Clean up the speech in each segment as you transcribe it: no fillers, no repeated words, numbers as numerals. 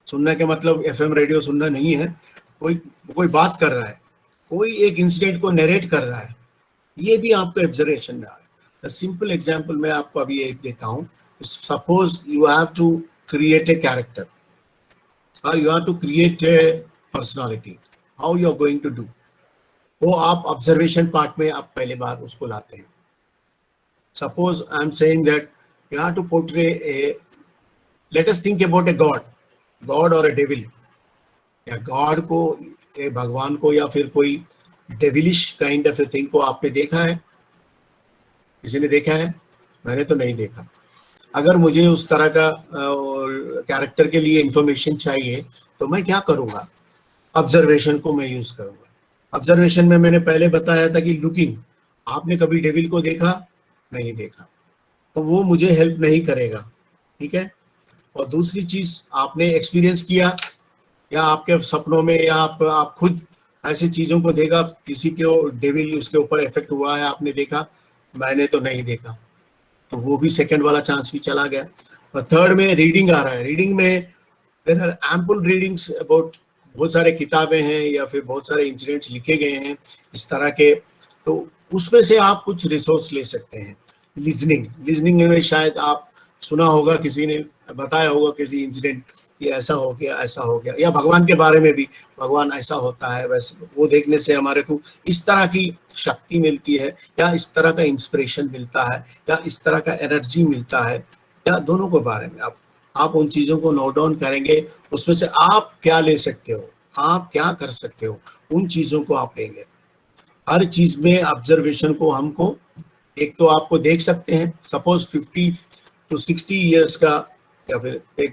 सुनने के मतलब एफएम रेडियो सुनना नहीं है, कोई कोई बात कर रहा है, कोई एक इंसिडेंट को नरेट कर रहा है, ये भी आपको ऑब्जर्वेशन में आ रहा है। सिंपल एग्जांपल मैं आपको अभी एक देता हूँ। Suppose you have to create a character or you have to create a personality, how you are going to do, वो आप ऑब्जर्वेशन पार्ट में आप पहले बार उसको लाते हैं। Suppose I am saying that you have to portray a, let us think about a god or a devil, या God को, ए भगवान को, या फिर कोई devilish kind of a thing को आपने देखा है? किसी ने देखा है? मैंने तो नहीं देखा। अगर मुझे उस तरह का कैरेक्टर के लिए इंफॉर्मेशन चाहिए तो मैं क्या करूंगा? ऑब्जर्वेशन को मैं यूज करूंगा। ऑब्जर्वेशन में मैंने पहले बताया था कि लुकिंग, आपने कभी डेविल को देखा? नहीं देखा, तो वो मुझे हेल्प नहीं करेगा, ठीक है। और दूसरी चीज, आपने एक्सपीरियंस किया या आपके सपनों में, या आप खुद ऐसी चीजों को देखा, किसी को डेविल उसके ऊपर इफेक्ट हुआ है, आपने देखा? मैंने तो नहीं देखा, तो वो भी सेकंड वाला चांस भी चला गया। और थर्ड में रीडिंग आ रहा है। रीडिंग में there are ample readings about, बहुत सारे किताबें हैं या फिर बहुत सारे इंसिडेंट्स लिखे गए हैं इस तरह के, तो उसमें से आप कुछ रिसोर्स ले सकते हैं। लिजनिंग में शायद आप सुना होगा, किसी ने बताया होगा किसी इंसिडेंट, ये ऐसा हो गया, ऐसा हो गया, या भगवान के बारे में भी, भगवान ऐसा होता है वैसे, वो देखने से हमारे को इस तरह की शक्ति मिलती है, या इस तरह का इंस्पिरेशन मिलता है, या इस तरह का एनर्जी मिलता है, या दोनों के बारे में आप उन चीजों को नोट डाउन करेंगे। उसमें से आप क्या ले सकते हो, आप क्या कर सकते हो, उन चीजों को आप लेंगे। हर चीज में ऑब्जर्वेशन को हमको, एक तो आपको देख सकते हैं, सपोज 50 to 60 ईयर्स का, या फिर एक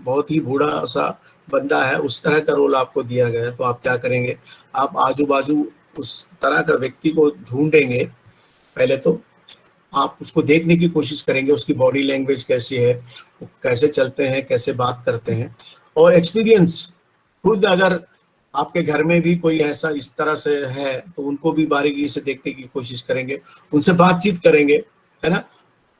बहुत ही बूढ़ा सा बंदा है, उस तरह का रोल आपको दिया गया है, तो आप क्या करेंगे? आप आजू बाजू उस तरह का व्यक्ति को ढूंढेंगे। पहले तो आप उसको देखने की कोशिश करेंगे, उसकी बॉडी लैंग्वेज कैसी है, वो कैसे चलते हैं, कैसे बात करते हैं। और एक्सपीरियंस खुद, अगर आपके घर में भी कोई ऐसा इस तरह से है तो उनको भी बारीकी से देखने की कोशिश करेंगे, उनसे बातचीत करेंगे, है ना,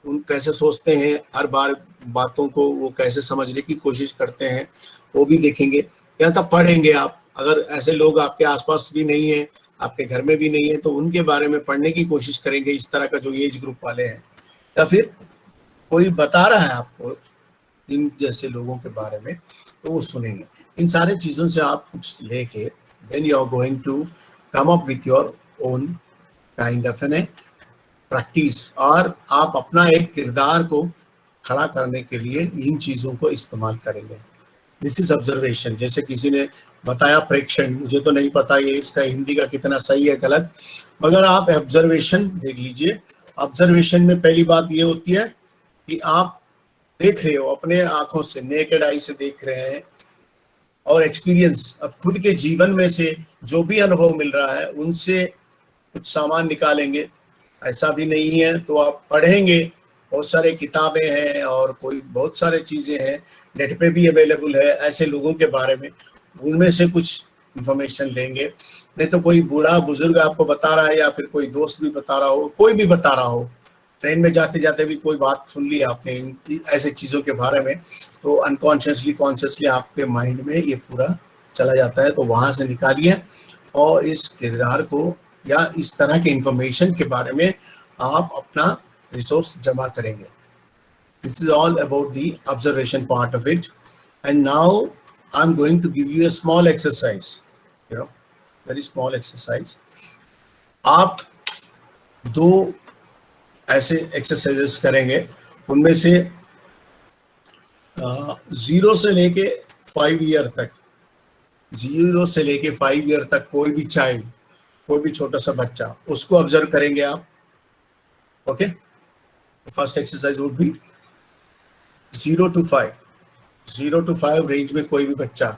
उन कैसे सोचते हैं, हर बार बातों को वो कैसे समझने की कोशिश करते हैं, वो भी देखेंगे। या तब पढ़ेंगे आप, अगर ऐसे लोग आपके आसपास भी नहीं है, आपके घर में भी नहीं है, तो उनके बारे में पढ़ने की कोशिश करेंगे, इस तरह का जो एज ग्रुप वाले हैं। या फिर कोई बता रहा है आपको इन जैसे लोगों के बारे में, तो वो सुनेंगे। इन सारे चीज़ों से आप कुछ लेके then you are going to come up with your own kind of an practice, और आप अपना एक किरदार को खड़ा करने के लिए इन चीज़ों को इस्तेमाल करेंगे। This is observation. जैसे किसी ने बताया प्रेक्षण, मुझे तो नहीं पता ये इसका हिंदी का कितना सही है गलत, मगर आप ऑब्जर्वेशन देख लीजिए। ऑब्जर्वेशन में पहली बात ये होती है कि आप देख रहे हो, अपने आंखों से, नेकेड आई से देख रहे हैं, और एक्सपीरियंस, अब खुद के जीवन में से जो भी अनुभव मिल रहा है उनसे कुछ सामान निकालेंगे। ऐसा भी नहीं है तो आप पढ़ेंगे, बहुत सारे किताबें हैं और कोई बहुत सारे चीज़ें हैं, नेट पे भी अवेलेबल है ऐसे लोगों के बारे में, उनमें से कुछ इंफॉर्मेशन लेंगे। नहीं तो कोई बूढ़ा बुजुर्ग आपको बता रहा है, या फिर कोई दोस्त भी बता रहा हो, कोई भी बता रहा हो, ट्रेन में जाते जाते भी कोई बात सुन ली आपने ऐसे चीज़ों के बारे में, तो अनकॉन्शियसली कॉन्शियसली आपके माइंड में ये पूरा चला जाता है। तो वहाँ से निकालिए और इस किरदार को या इस तरह के इंफॉर्मेशन के बारे में आप अपना रिसोर्स जमा करेंगे। This is all about the observation part of it. And now I am going to give you a small exercise, you know, very small exercise. आप दो ऐसे एक्सरसाइजेस करेंगे, उनमें से 0 से लेके 5 ईयर तक, 0 से लेके 5 ईयर तक कोई भी चाइल्ड, कोई भी छोटा सा बच्चा, उसको ऑब्जर्व करेंगे आप। Okay, first exercise would be 0 to 5, 0 to 5 range में कोई भी बच्चा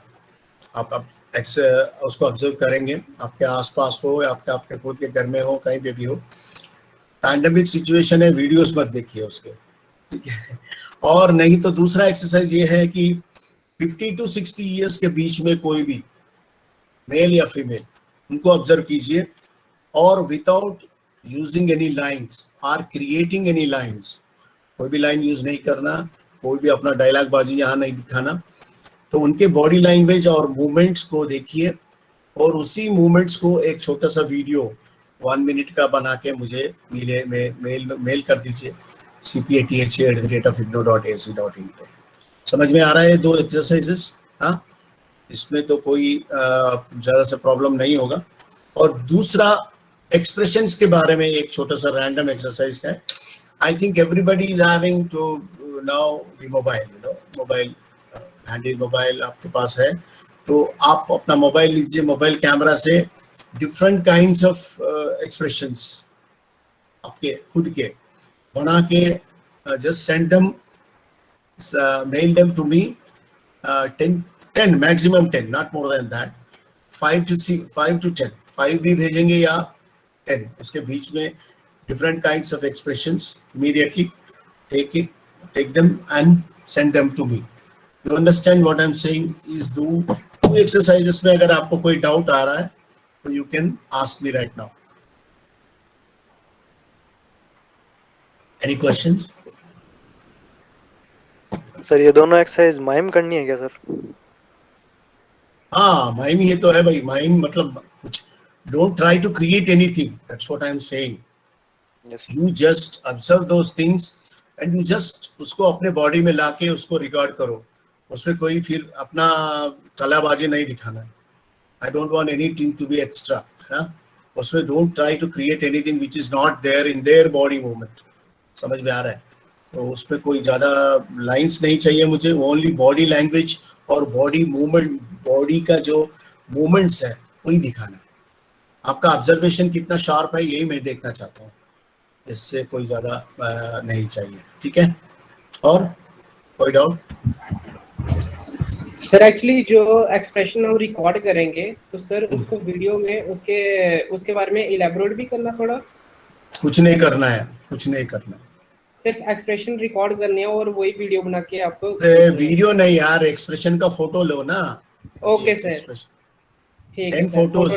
आप उसको ऑब्जर्व करेंगे, आपके आसपास हो या आपके खुद के घर में हो, कहीं पे भी हो। पैंडेमिक सिचुएशन है, वीडियोस मत देखिए उसके, ठीक है। और नहीं तो दूसरा एक्सरसाइज ये है कि 50 to 60 ईयर्स के बीच में कोई भी मेल या फीमेल, उनको ऑब्जर्व कीजिए, और विदाउट यूजिंग एनी लाइंस और क्रिएटिंग एनी लाइंस, कोई भी लाइन यूज नहीं करना, कोई भी अपना डायलॉग बाजी यहाँ नहीं दिखाना, तो उनके बॉडी लैंग्वेज और मूवमेंट्स को देखिए, और उसी मूवमेंट्स को एक छोटा सा वीडियो 1 मिनट का बना के मुझे मेल कर दीजिए cpatha@ignore.ac.in पे। समझ में आ रहा है 2 एक्सरसाइजेस? हाँ, इसमें तो कोई ज़्यादा से प्रॉब्लम नहीं होगा। और दूसरा, एक्सप्रेशंस के बारे में एक छोटा सा रैंडम एक्सरसाइज है। I think everybody is having to now the mobile, mobile, handy mobile आपके पास है, तो आप अपना मोबाइल लीजिए, मोबाइल कैमरा से डिफरेंट काइंड्स ऑफ एक्सप्रेशंस आपके खुद के बना के just send them, mail them to me, 10 maximum 10, not more than that, 5 to 10, 5 भी भेजेंगे या 10, इसके बीच में different kinds of expressions. Immediately take them and send them to me. You understand what I'm saying? Is do 2 exercises में अगर आपको कोई doubt आ रहा है तो you can ask me right now. Any questions? Sir ये दोनों एक्सरसाइज माइम करनी है क्या सर? हाँ, माइम ही तो है भाई। माइम मतलब कुछ, don't try to create anything. That's what I'm saying. Yes. You just observe those things and you just उसको अपने बॉडी में लाके उसको रिकॉर्ड करो। उसमें कोई फिर अपना कलाबाजी नहीं दिखाना है। I don't want anything to be extra, है ना? उसमें don't try to create anything which is not there in their body movement. समझ में आ रहा है? तो उसमें कोई ज़्यादा लाइंस नहीं चाहिए मुझे, ओनली बॉडी लैंग्वेज और बॉडी मूवमेंट, बॉडी का जो मूवमेंट्स है वही दिखाना है। आपका ऑब्जर्वेशन कितना शार्प है यही मैं देखना चाहता हूँ, इससे कोई ज़्यादा नहीं चाहिए। ठीक है? और कोई डाउट? सर एक्चुअली जो एक्सप्रेशन हम रिकॉर्ड करेंगे तो सर उसको वीडियो में उसके बारे में इलेबोरेट भी करना थोड़ा? कुछ नहीं करना है, कुछ नहीं करना है, सिर्फ एक्सप्रेशन रिकॉर्ड करने हैं और वही वीडियो बना के आपको। वीडियो नहीं यार, एक्सप्रेशन का फोटो लो ना। ओके सर, ठीक है 10 sir, photos,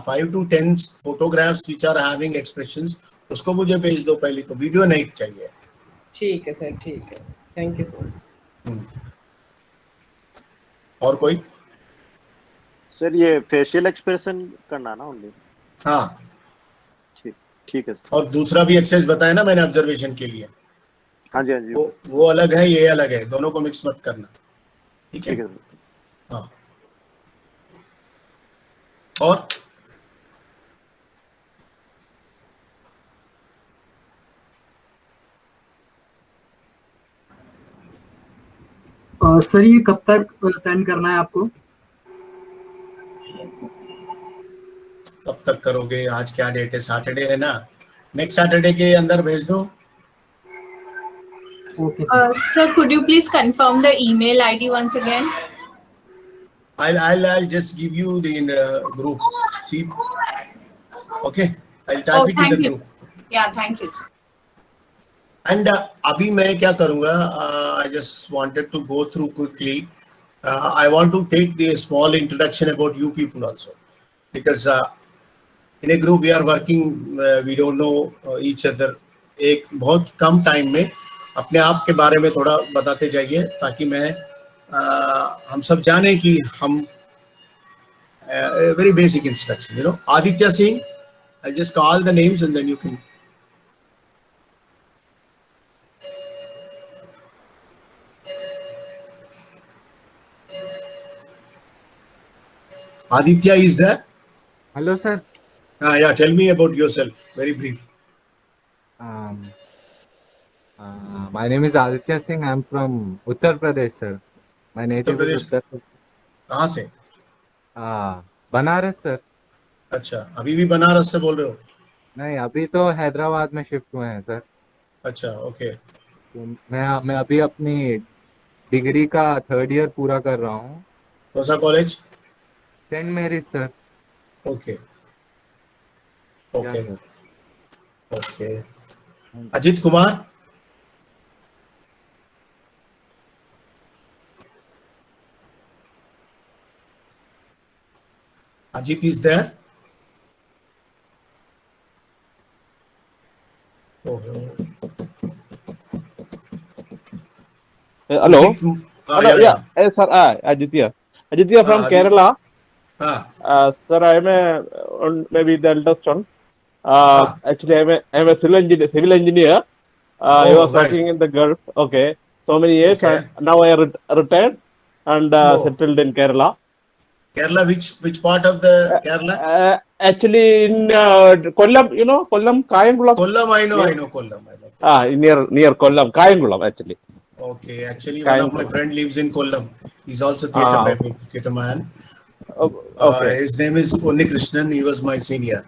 5 to 10 photographs which are having expressions, उसको मुझे भेज दो पहले, तो वीडियो नहीं चाहिए। ठीक है सर, ठीक है, थैंक यू सर। और कोई? सर ये फेशियल एक्सप्रेशन करना ना ओनली? हाँ, ठीक है। और दूसरा भी एक्सरसाइज बताया ना मैंने ऑब्जर्वेशन के लिए। हाँ जी, हाँ जी, वो अलग है, ये अलग है, दोनों को मिक्स मत करना। ठीक है? हाँ। और सर ये कब तक सेंड करना है आपको? कब तक करोगे? आज क्या डेट है? सैटरडे है ना, नेक्स्ट सैटरडे के अंदर भेज दो। Okay, sir, could you please confirm the email ID once again? I'll just give you the group. See, okay, I'll type it in the group. Yeah, thank you, sir. And अभी मैं क्या करूँगा? I just wanted to go through quickly. I want to take the small introduction about you people also, because in a group we are working, we don't know each other. एक बहुत कम time में अपने आप के बारे में थोड़ा बताते जाइए, ताकि मैं हम सब जाने कि हम very basic introduction, Aditya Singh, I'll just call the names and then you can. Aditya is there? Hello, sir. Yeah, tell me about yourself, very brief. My name is Aditya Singh. I'm from Uttar Pradesh, sir. My native is Uttar Pradesh. कहाँ से? Banaras sir. अच्छा, अभी भी बनारस से बोल रहे हो? नहीं, अभी तो हैदराबाद में शिफ्ट हुए हैं सर। अच्छा, ओके। तो मैं अभी अपनी डिग्री का 3rd ईयर पूरा कर रहा हूँ। कौन सा college? Saint Mary's sir. Okay okay okay. Ajit Kumar? Ajit is there? Hello, Hello, yeah, sir, Aditya from Adi- Kerala. Ah, Sir, I am maybe the eldest son. ah. Actually, I'm a civil engineer. I Oh, was right. working in the Gulf. Okay, so many years, Okay. and now I retired and Oh, settled in Kerala. Kerala. Which part of the Kerala? Actually, in Kollam, you know, Kollam, Kayangulam, Kollam. I know. near I know Kollam. I know Kollam. near Kollam, Kayangulam, actually, Okay. Actually, one of my Kayangulam. friend lives in Kollam. He's also Okay. theater man. Okay. His name is Unni Krishnan. He was my senior.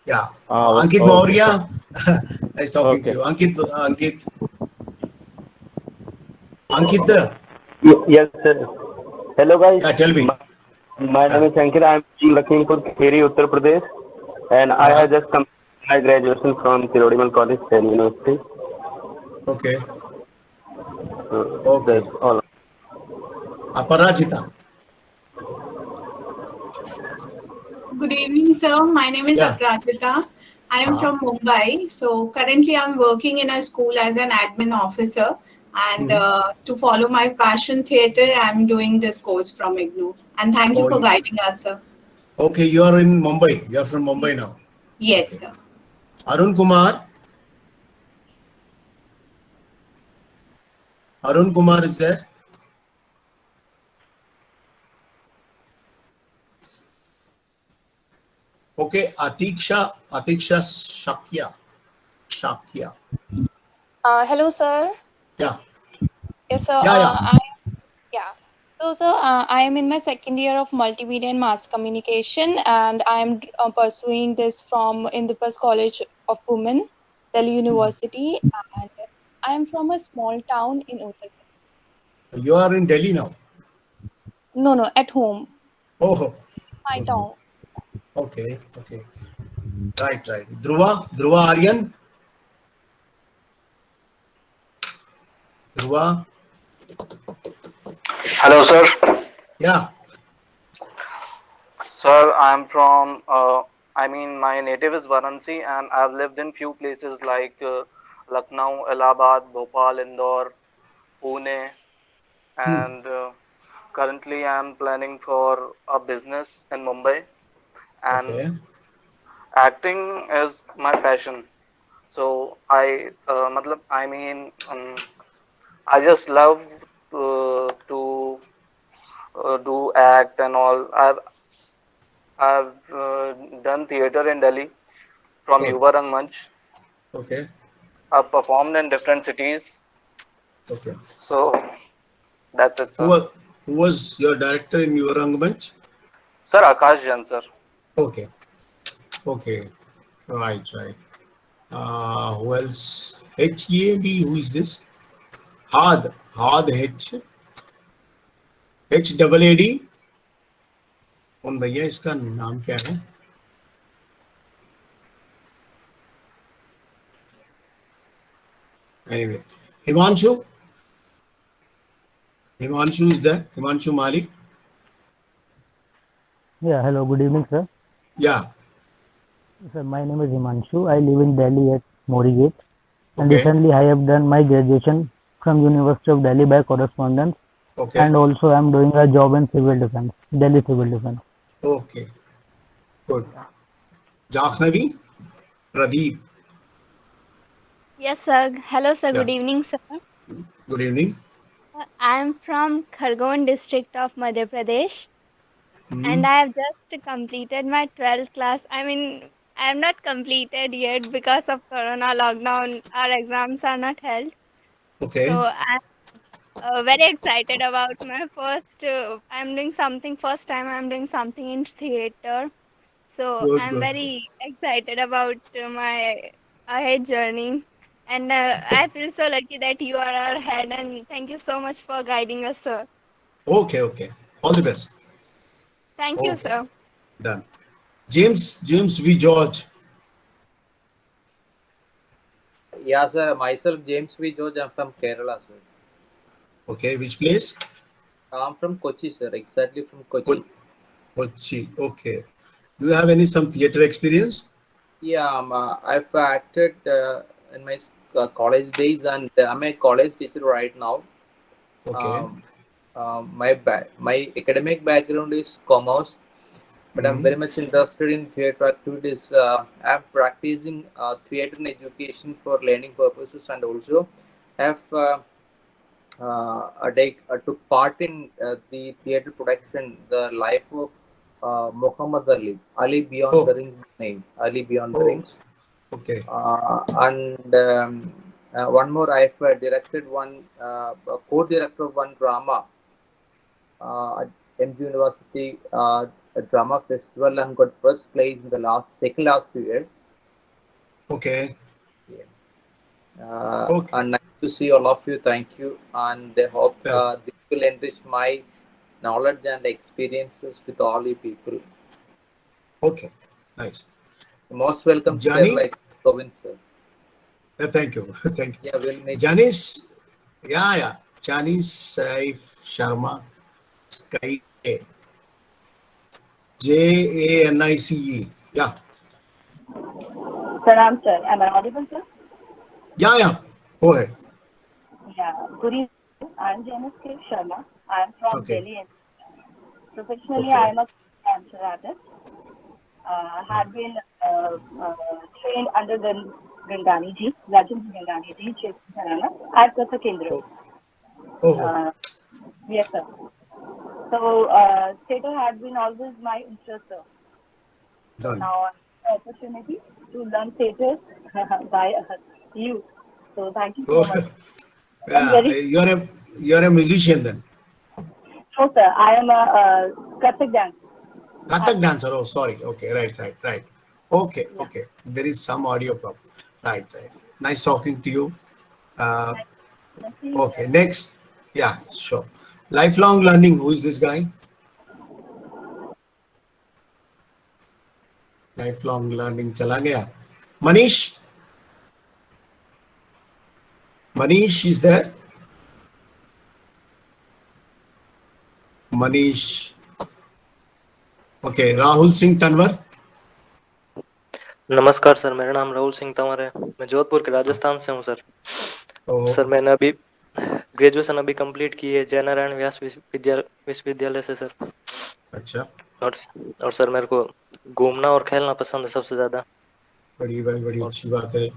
Yeah. Ankit Okay, sir. Maurya. Nice talking to Okay. you. Ankit. Yes, sir. Hello, guys. Yeah. Tell me. My name Yeah. is Ankit. I'm from Lakhimpur Kheri, Uttar Pradesh, and I Uh-huh. have just completed my graduation from Tirodimal College, Delhi University. Okay. So Okay. that's all. Aparajita. Good evening, sir. My name is Yeah. Aprajita. I am Uh-huh. from Mumbai. So currently I'm working in a school as an admin officer. And to follow my passion theater, I'm doing this course from IGNOU. And thank you Oh, for guiding us, sir. okay. You are in Mumbai. You are from Mumbai now. Yes, Okay. sir. Arun Kumar. Arun Kumar is there. Okay. Atiksha Shakya. Hello, sir. Yeah. Yes, sir. Yeah. Yeah. So, sir, I am in my second year of multimedia and mass communication, and I am pursuing this from Indus College of Women, Delhi University, and I am from a small town in Uttar Pradesh. You are in Delhi now. No, at home, Oh, my good, good. town. Okay. Right. Dhruva Aryan. Dhruva. Hello, sir. Yeah. Sir, I'm from, my native is Varanasi, and I've lived in few places like Lucknow, Allahabad, Bhopal, Indore, Pune, and currently I'm planning for a business in Mumbai, and Okay. acting is my passion. So I just love to do act and all. I've done theater in Delhi from Good. Yuva Rangmanch. Okay. I've performed in different cities. Okay. So that's it, Who sir. was, who was your director in your Rangamanch? Sir, Akash Jan, sir. Okay. Right. Who else? HAB. Who is this? Had HAAD. कौन भैया इसका नाम क्या है? Anyway, Himanshu is there. Himanshu Malik. Yeah, hello, good evening, sir. Yeah. Sir, my name is Himanshu. I live in Delhi at Morigate. And Okay. recently I have done my graduation from University of Delhi by correspondence. Okay. And also I am doing a job in civil defense, Delhi civil defense. Okay. Good. Jahnavi Pradeep. Yes, sir. Hello, sir. Yeah. Good evening, sir. Good evening. I am from Khargone district of Madhya Pradesh, and I have just completed my 12th class. I mean, I am not completed yet because of Corona lockdown. Our exams are not held. Okay. So I'm very excited about my first. I'm doing something first time. I'm doing something in theater. So I'm Good. very excited about my ahead journey. And I feel so lucky that you are our head, and thank you so much for guiding us, sir. Okay. All the best. Thank you, Okay. sir. Done. James V. George. Yeah, sir. Myself, James V. George. I'm from Kerala, sir. Okay. Which place? I'm from Kochi, sir. Exactly from Kochi. Kochi. Okay. Do you have some theater experience? Yeah, I've acted in my college days, and I'm a college teacher right now. Okay. my academic background is commerce, but I'm very much interested in theatre activities. I'm practicing theatre in education for learning purposes, and also have took part in the theatre production, The Life of Muhammad Ali, Ali Beyond the Rings name, Ali Beyond the Rings. Okay. And one more, I've directed one, co-director of one drama at MG University a drama festival, and got first place in the second last year. Okay. And nice to see all of you. Thank you, and I hope this will enrich my knowledge and experiences with all you people. Okay, nice. Most welcome, Johnny? sir, like Govind sir. Thank you. Thank you. Yeah, we'll meet. Janice, yeah. Janice Saif Sharma, Sky, Janice. Yeah. Salam, sir. Am I audible, sir? Yeah. Go ahead. Yeah. Good evening. I'm Janice K. Sharma. I'm from Delhi. Professionally, I am a dancer artist. Have been trained under Gangani ji, Rajendra Gangani ji, Chennai at Katha Kendra. Yes, sir. So, theatre had been always my interest, sir. Done. Now, I have the opportunity to learn theatre by you. So, thank you so much. Yeah, you're a musician then. No, sir. I am a Kathak dancer. Kathak dancer. Oh, sorry. Okay, right. Okay. There is some audio problem. Right. Nice talking to you. Okay, next. Yeah, sure. Lifelong learning. Who is this guy? Lifelong learning. Chala gaya. Manish is there? Manish. Okay, Rahul Singh Tanwar. नमस्कार sir, मेरा नाम राहुल सिंह तंवर है। मैं जोधपुर के राजस्थान से हूँ sir. Sir मैंने अभी ग्रेजुएशन कंप्लीट की है जय नारायण व्यास विश्वविद्यालय से सर। अच्छा। और सर मेरे को घूमना और खेलना पसंद है सबसे ज्यादा। बड़ी अच्छी बात है।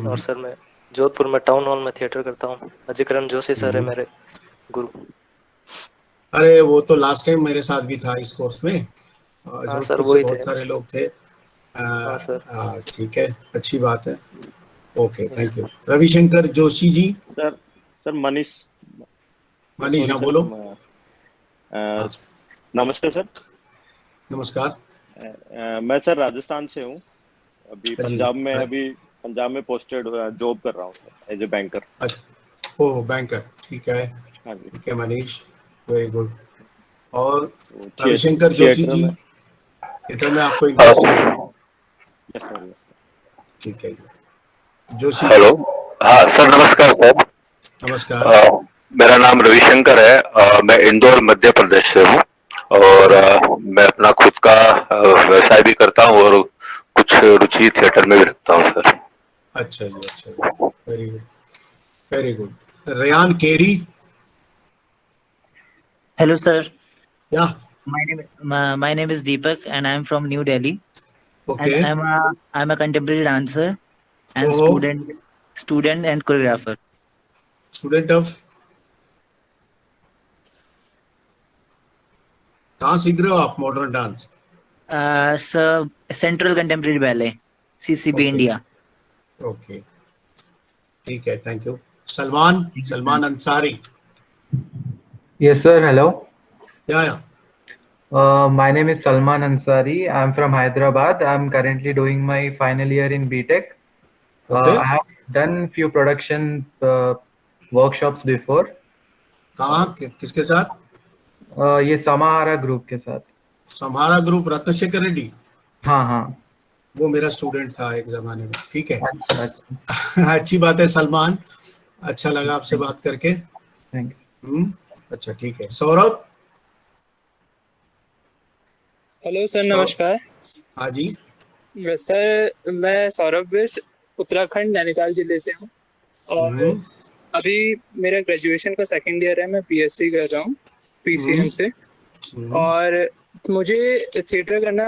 और सर मैं जोधपुर में टाउन हॉल में थिएटर करता हूँ। अजयकरण जोशी सर है मेरे गुरु। अरे वो तो लास्ट टाइम मेरे साथ भी था इस कोर्स में। सर वही बहुत सारे लोग थे। ठीक है, अच्छी बात है। Okay, thank you. Ravishankar Joshi ji. Sir Manish हाँ बोलो। नमस्ते सर। नमस्कार। मैं सर राजस्थान से हूँ। अभी पंजाब में पोस्टेड जॉब कर रहा हूँ sir as a banker. Oh banker, ठीक है। ठीक है मनीष, वेरी गुड। और रविशंकर जोशी जी, थिएटर में आपको इंटरेस्ट है? Yes sir. ठीक है जोशी। हेलो, हाँ सर, नमस्कार सर। नमस्कार। मेरा नाम रविशंकर है। मैं इंदौर मध्य प्रदेश से हूँ और मैं अपना खुद का व्यवसाय भी करता हूँ और कुछ रुचि थिएटर में भी रखता हूँ सर। अच्छा जी, very good. Rayan KD. Hello, sir. Yeah. My name is Deepak, and I'm from New Delhi. Okay. And I'm a contemporary dancer and student and choreographer. Student of? कहाँ सीख रहे हो आप modern dance? Sir, Central Contemporary Ballet, CCB India. Okay. ठीक है, thank you. Salman Ansari. Yes, sir. Hello. Yeah. My name is Salman Ansari. I'm from Hyderabad. I'm currently doing my final year in BTech. Okay. I have done few production workshops before. कहाँ, किसके साथ? ये समाहारा group के साथ। समाहारा group, Ratnasekhar Reddy. हाँ। वो मेरा student था एक जमाने में। ठीक है। अच्छी बात है सलमान, अच्छा लगा आपसे बात करके। Thank you. अच्छा, ठीक है। सौरभ। हेलो सर, नमस्कार। हाँ जी सर, मैं सौरभ उत्तराखंड नैनीताल जिले से हूँ और अभी मेरा ग्रेजुएशन का सेकंड ईयर है, मैं पीएससी कर रहा हूँ पीसीएम से। और मुझे थिएटर करना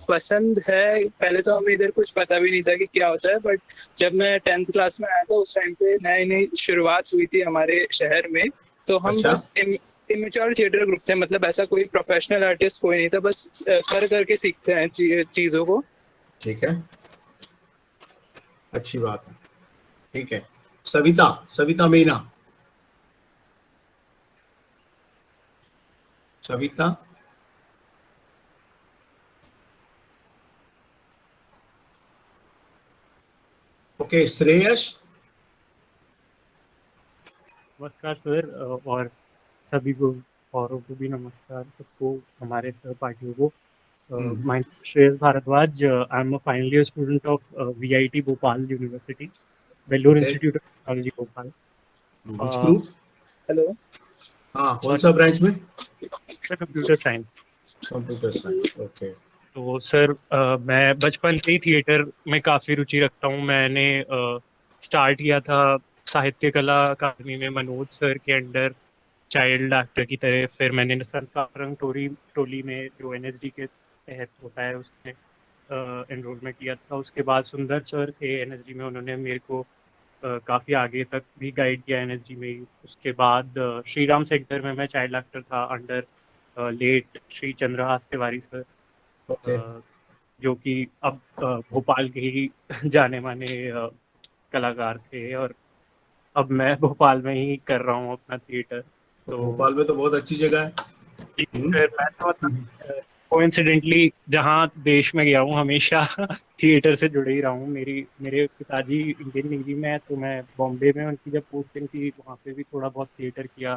पसंद है। पहले तो हमें इधर कुछ पता भी नहीं था कि क्या होता है, बट जब मैं 10th क्लास में आया था उस टाइम पे नई नई शुरुआत हुई थी हमारे शहर में, तो हम बस इमेच्योर थिएटर ग्रुप थे, मतलब ऐसा कोई प्रोफेशनल आर्टिस्ट कोई नहीं था, बस कर करके सीखते हैं चीजों को। ठीक है, अच्छी बात है। ठीक है, सविता मीना। सविता, ओके। श्रेयस। नमस्कार सर, और सभी को औरों को भी नमस्कार, सबको हमारे सहपाठियों को। My Shreyas Bharadwaj, I am a final year student of VIT Bhopal University, Vellore Institute of Technology Bhopal. Hello. हाँ, कौन सा ब्रांच में? Computer science. Computer science, okay. तो सर मैं बचपन से ही थिएटर में काफ़ी रुचि रखता हूँ। मैंने स्टार्ट किया था साहित्य कला अकादमी में मनोज सर के अंडर चाइल्ड एक्टर की तरह। फिर मैंने संस्कारंग टोली में जो NSD के तहत होता है उसमें एनरोलमेंट किया था। उसके बाद सुंदर सर थे NSD में, उन्होंने मेरे को काफ़ी आगे तक भी गाइड किया NSD में ही। उसके बाद श्रीराम सेक्टर में मैं चाइल्ड एक्टर था under late Shri Chandrahas Tiwari sir, जो कि अब भोपाल के ही जाने माने कलाकार थे। और अब मैं भोपाल में ही कर रहा हूँ अपना थिएटर। तो भोपाल में तो बहुत अच्छी जगह है। फिर मैं तो कोइंसिडेंटली जहाँ देश में गया हूँ हमेशा थिएटर से जुड़े ही रहा हूँ। मेरे पिताजी इंडियन नेवी में है, तो मैं बॉम्बे में उनकी जब पोस्टिंग थी वहाँ पे भी थोड़ा बहुत थिएटर किया।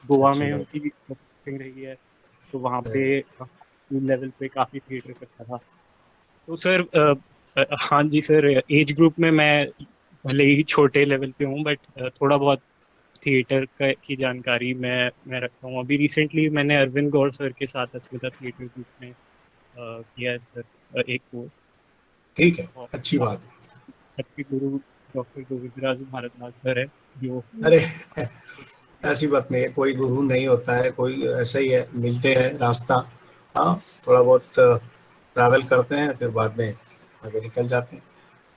गोवा में उनकी पोस्टिंग रही है, तो वहाँ पे स्कूल लेवल पे काफ़ी थिएटर करता था। तो सर हाँ जी सर, एज ग्रुप में मैं भले ही छोटे लेवल पे हूँ, बट थोड़ा बहुत थिएटर की जानकारी मैं रखता हूँ। अभी रिसेंटली मैंने अरविंद गौर सर के साथ अस्मिता थिएटर ग्रुप में किया है सर एक कोर्स। ठीक है, अच्छी बात। सबके गुरु डॉक्टर गोविंदराज भारद्वाज सर है जो। अरे ऐसी बात नहीं है, कोई गुरु नहीं होता है, कोई ऐसा ही है, मिलते हैं रास्ता। हाँ, थोड़ा बहुत ट्रैवल करते हैं, फिर बाद में आगे निकल जाते हैं।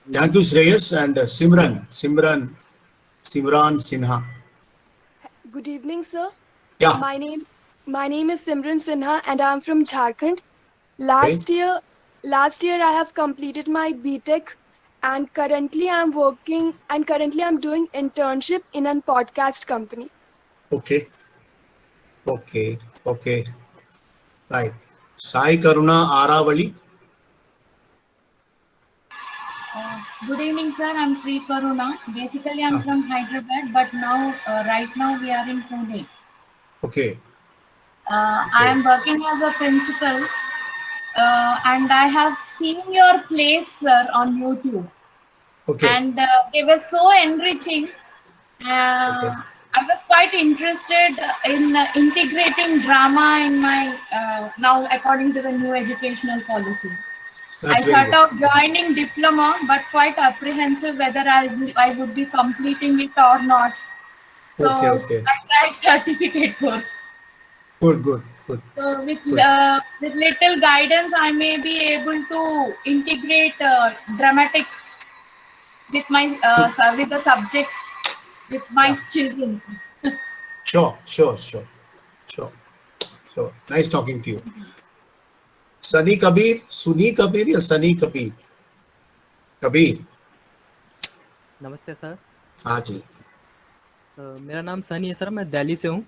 Thank you Shreyas. And Simran Sinha. Good evening, sir. Yeah. My name is Simran Sinha, and I'm from Jharkhand. Last year I have completed my BTech, and currently I'm doing internship in a podcast company. Okay. Right. Sai Karuna Aravali. Good evening, sir. I'm Sri Karuna. Basically, I'm from Hyderabad, but right now we are in Pune. Okay. I am working as a principal, and I have seen your plays, sir, on YouTube. Okay. And they were so enriching. I was quite interested in integrating drama in my now according to the new educational policy. I thought of joining diploma, but quite apprehensive whether I would be completing it or not. So okay. I tried certificate course. Good. So with little guidance, I may be able to integrate dramatics with my with the subjects with my children. Sure. Nice talking to you. Sunny Kabir या सनी कबीर? कबीर। नमस्ते sir. हाँ जी। मेरा नाम सनी है sir, मैं दिल्ली से हूँ।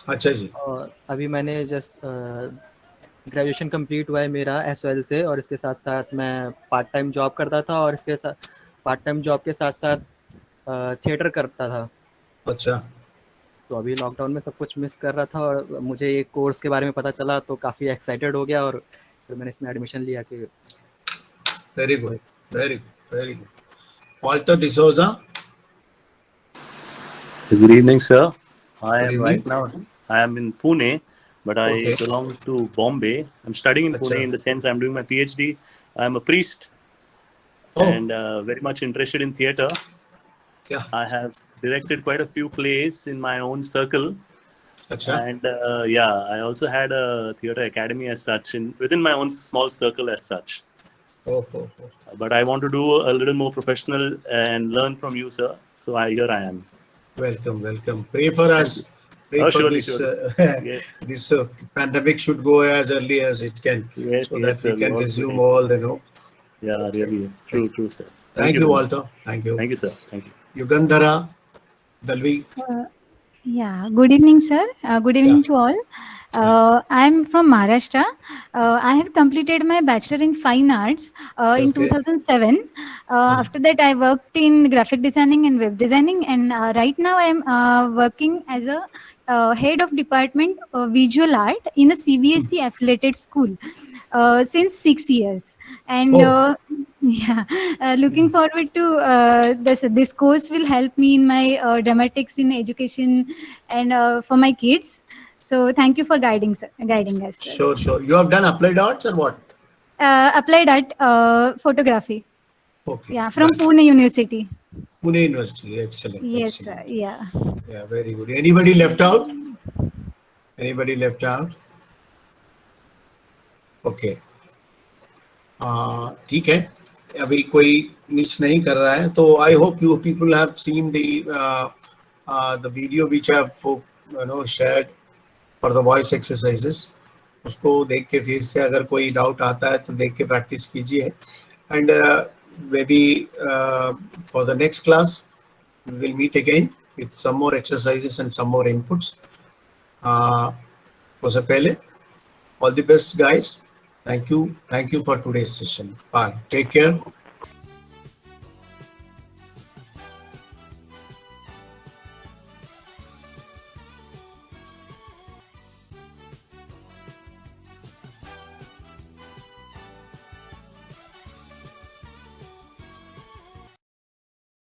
अच्छा जी। और अभी मैंने जस्ट ग्रेजुएशन कंप्लीट हुआ है मेरा SOL से, और इसके साथ साथ मैं पार्ट टाइम जॉब करता था, और इसके साथ पार्ट टाइम जॉब के साथ साथ थिएटर करता था। अच्छा। तो अभी लॉकडाउन में सब कुछ मिस कर रहा था, और मुझे ये कोर्स के बारे में पता चला तो काफ़ी एक्साइटेड हो गया, और फिर मैंने इसमें एडमिशन लिया। कि very good. Walter D'Souza. Good evening, sir. I am in Pune, but I belong to Bombay. I'm studying in Pune in the sense I'm doing my PhD. I'm a priest and very much interested in theatre. Yeah. I have directed quite a few plays in my own circle. Achha. And yeah, I also had a theatre academy as such within my own small circle as such. Oh. But I want to do a little more professional and learn from you, sir. So here I am. Welcome. Pray for us. Pray for surely, this. surely. Yes. This pandemic should go as early as it can, Yes, so yes, that we sir. can Lord resume willing. all. Yeah, really. True, sir. Thank you, very Walter. much. Thank you. Thank you, sir. Thank you. Yugandhara Dalvi. Yeah, good evening, sir. Good evening to all. I'm from Maharashtra. I have completed my bachelor in fine arts in 2007. After that, I worked in graphic designing and web designing, and right now I am working as a head of department visual art in a CBSE affiliated school since 6 years. And yeah, looking forward to this course will help me in my dramatics in education and for my kids. So thank you for guiding us. Sir. Sure. You have done applied arts or what? Applied at photography. Okay. Yeah, from Pune University. Pune University. Excellent. Yes, excellent. sir. Yeah. Yeah, very good. Anybody left out? Okay. ठीक है, अभी कोई miss नहीं कर रहा है, तो I hope you people have seen the video which I have shared for the voice exercises. उसको देख के फिर से अगर कोई डाउट आता है तो देख के प्रैक्टिस कीजिए. And maybe for the next class we will meet again with some more exercises and some more inputs. उससे पहले all the best guys. Thank you for today's session. Bye. Take care.